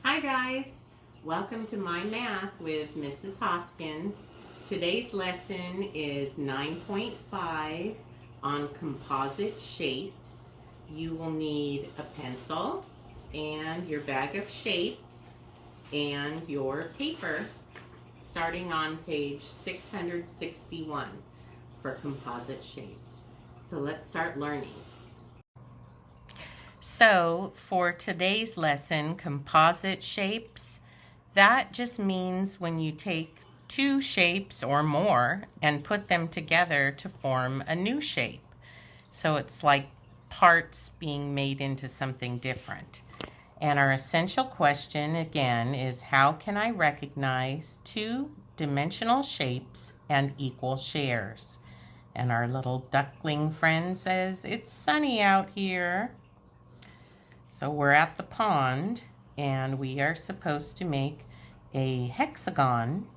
Hi guys, welcome to My Math with Mrs. Hoskins. Today's lesson is 9.5 on composite shapes. You will need a pencil and your bag of shapes and your paper starting on page 661 for composite shapes. So let's start learning. So for today's lesson, composite shapes, that just means when you take two shapes or more and put them together to form a new shape. So it's like parts being made into something different. And our essential question again is, how can I recognize two-dimensional shapes and equal shares? And our little duckling friend says, it's sunny out here. So we're at the pond and we are supposed to make a hexagon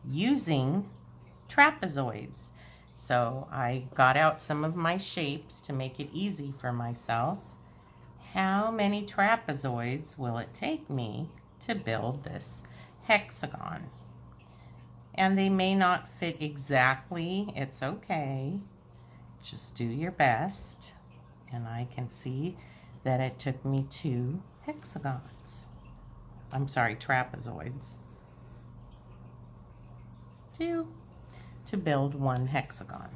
using trapezoids. So I got out some of my shapes to make it easy for myself. How many trapezoids will it take me to build this hexagon? And they may not fit exactly. It's okay. Just do your best. And I can see that it took me two hexagons. I'm sorry, trapezoids. To build one hexagon.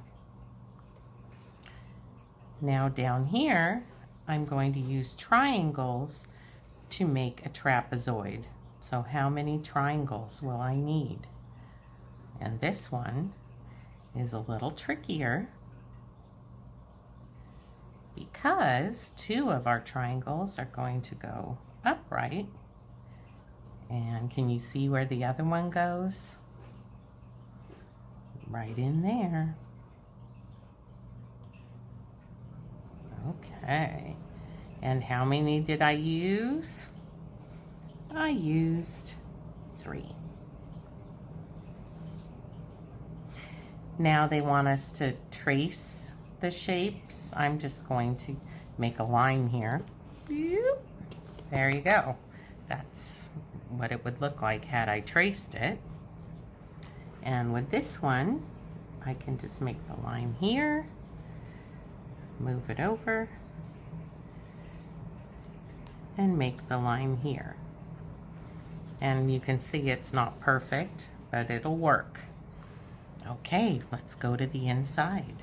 Now down here, I'm going to use triangles to make a trapezoid. So how many triangles will I need? And this one is a little trickier because two of our triangles are going to go upright. And can you see where the other one goes? Right in there. Okay. And how many did I use? I used 3. Now they want us to trace the shapes. I'm just going to make a line here. There you go. That's what it would look like had I traced it. And with this one, I can just make the line here, move it over, and make the line here. And you can see it's not perfect, but it'll work. Okay, let's go to the inside.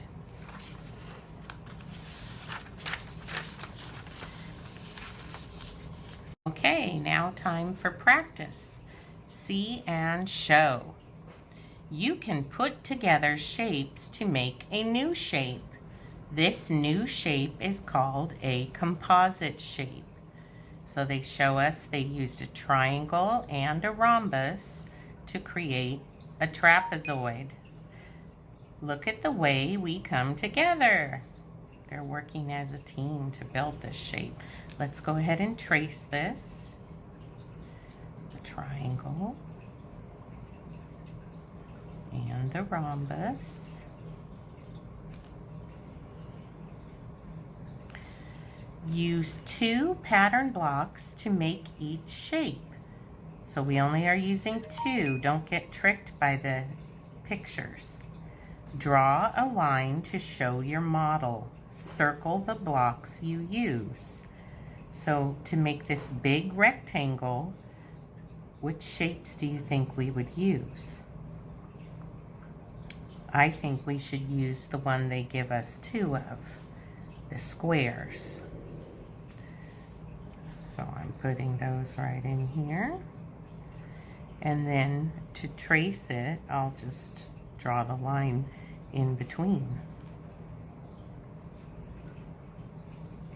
Okay, now time for practice. See and show. You can put together shapes to make a new shape. This new shape is called a composite shape. So they show us they used a triangle and a rhombus to create a trapezoid. Look at the way we come together. They're working as a team to build this shape. Let's go ahead and trace this. The triangle and the rhombus. Use 2 pattern blocks to make each shape. So we only are using 2. Don't get tricked by the pictures. Draw a line to show your model. Circle the blocks you use. So to make this big rectangle, which shapes do you think we would use? I think we should use the one they give us 2 of, the squares. So I'm putting those right in here. And then to trace it, I'll just draw the line in between,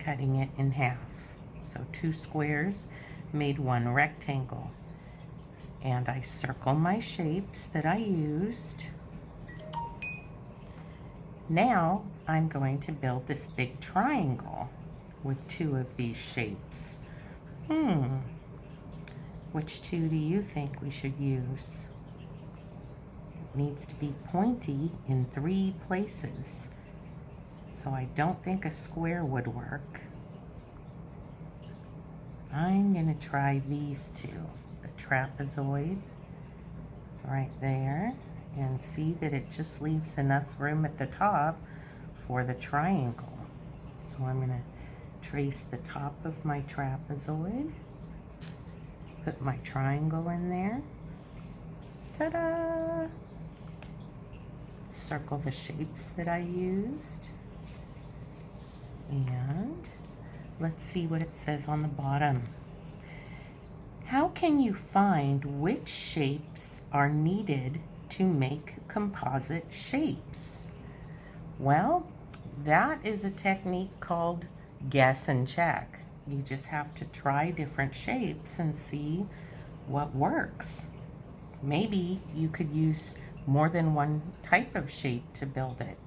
cutting it in half. So 2 squares made 1 rectangle. And I circle my shapes that I used. Now I'm going to build this big triangle with 2 of these shapes. Which 2 do you think we should use? It needs to be pointy in 3 places. So I don't think a square would work. I'm going to try these two, the trapezoid right there, and see that it just leaves enough room at the top for the triangle. So I'm going to trace the top of my trapezoid, put my triangle in there, ta-da! Circle the shapes that I used, and let's see what it says on the bottom. How can you find which shapes are needed to make composite shapes? Well, that is a technique called guess and check. You just have to try different shapes and see what works. Maybe you could use more than one type of shape to build it.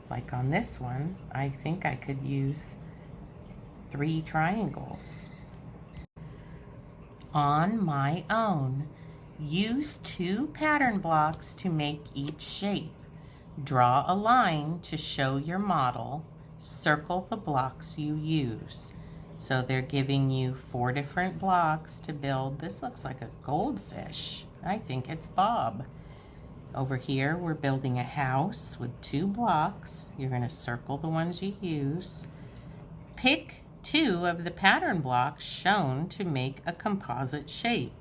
Like on this one, I think I could use 3 triangles. On my own, use 2 pattern blocks to make each shape. Draw a line to show your model. Circle the blocks you use. So they're giving you 4 different blocks to build. This looks like a goldfish. I think it's Bob. Over here, we're building a house with 2 blocks. You're going to circle the ones you use. Pick 2 of the pattern blocks shown to make a composite shape.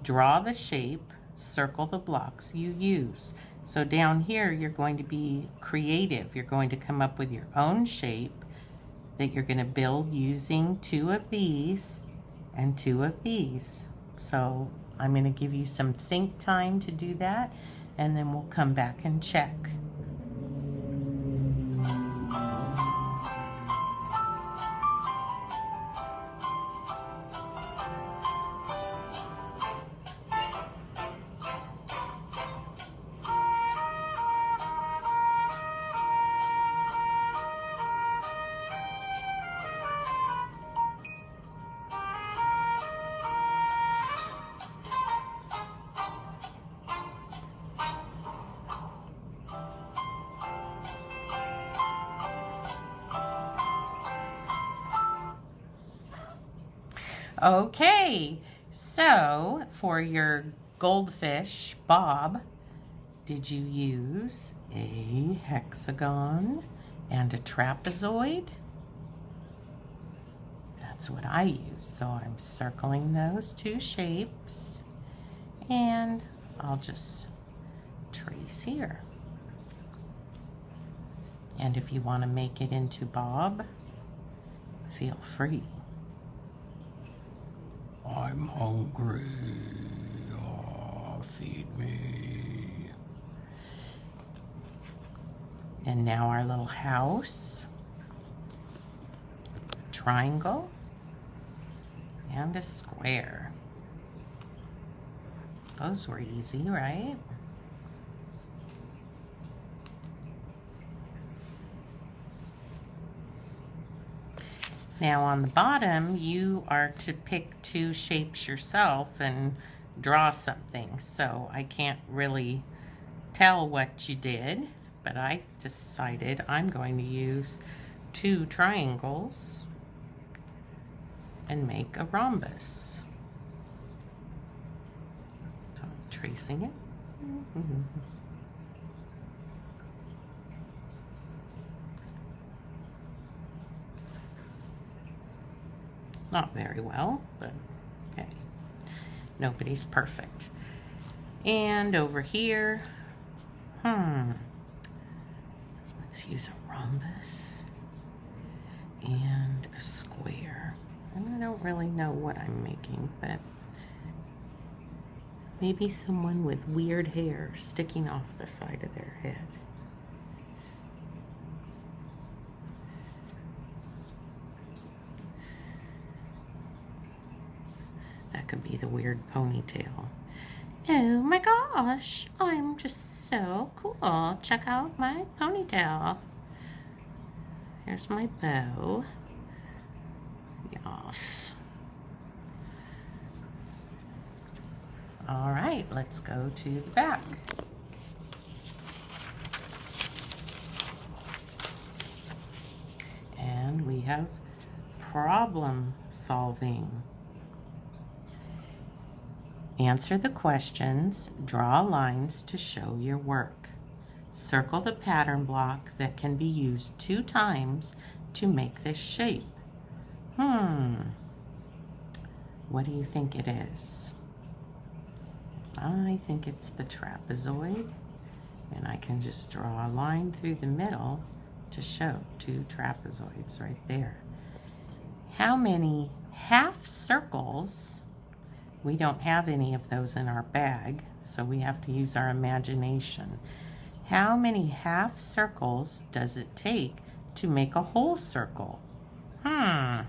Draw the shape, circle the blocks you use. So down here, you're going to be creative. You're going to come up with your own shape that you're going to build using 2 of these and 2 of these. So I'm going to give you some think time to do that, and then we'll come back and check. Okay, so for your goldfish, Bob, did you use a hexagon and a trapezoid? That's what I use. So I'm circling those 2 shapes, and I'll just trace here. And if you want to make it into Bob, feel free. I'm hungry. Oh, feed me. And now our little house, triangle, and a square. Those were easy, right? Now on the bottom, you are to pick 2 shapes yourself and draw something. So I can't really tell what you did, but I decided I'm going to use 2 triangles and make a rhombus. So I'm tracing it. Not very well, but okay. Nobody's perfect. And over here, let's use a rhombus and a square. And I don't really know what I'm making, but maybe someone with weird hair sticking off the side of their head. Could be the weird ponytail. Oh my gosh, I'm just so cool. Check out my ponytail. Here's my bow. Yes. All right, let's go to the back. And we have problem solving. Answer the questions, draw lines to show your work. Circle the pattern block that can be used 2 times to make this shape. What do you think it is? I think it's the trapezoid, and I can just draw a line through the middle to show 2 trapezoids right there. How many half circles? We don't have any of those in our bag, so we have to use our imagination. How many half circles does it take to make a whole circle? I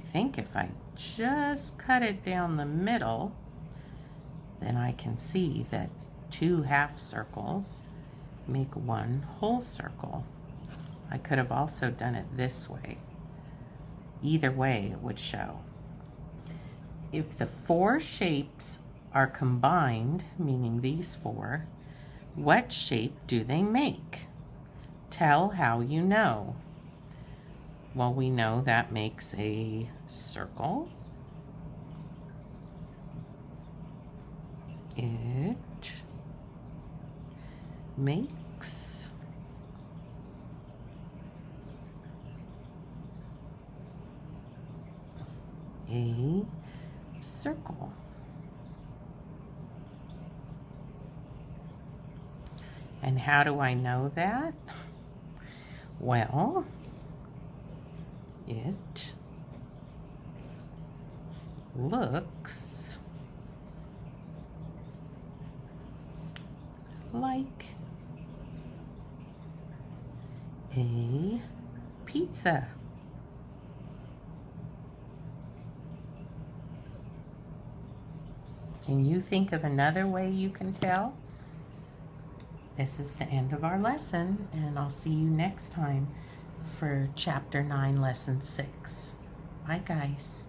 think if I just cut it down the middle, then I can see that 2 half circles make 1 whole circle. I could have also done it this way. Either way, it would show. If the 4 shapes are combined, meaning these 4, what shape do they make? Tell how you know. Well, we know that makes a circle. It makes a circle. And how do I know that? Well, it looks like a pizza. Can you think of another way you can tell? This is the end of our lesson, and I'll see you next time for Chapter 9, Lesson 6. Bye, guys.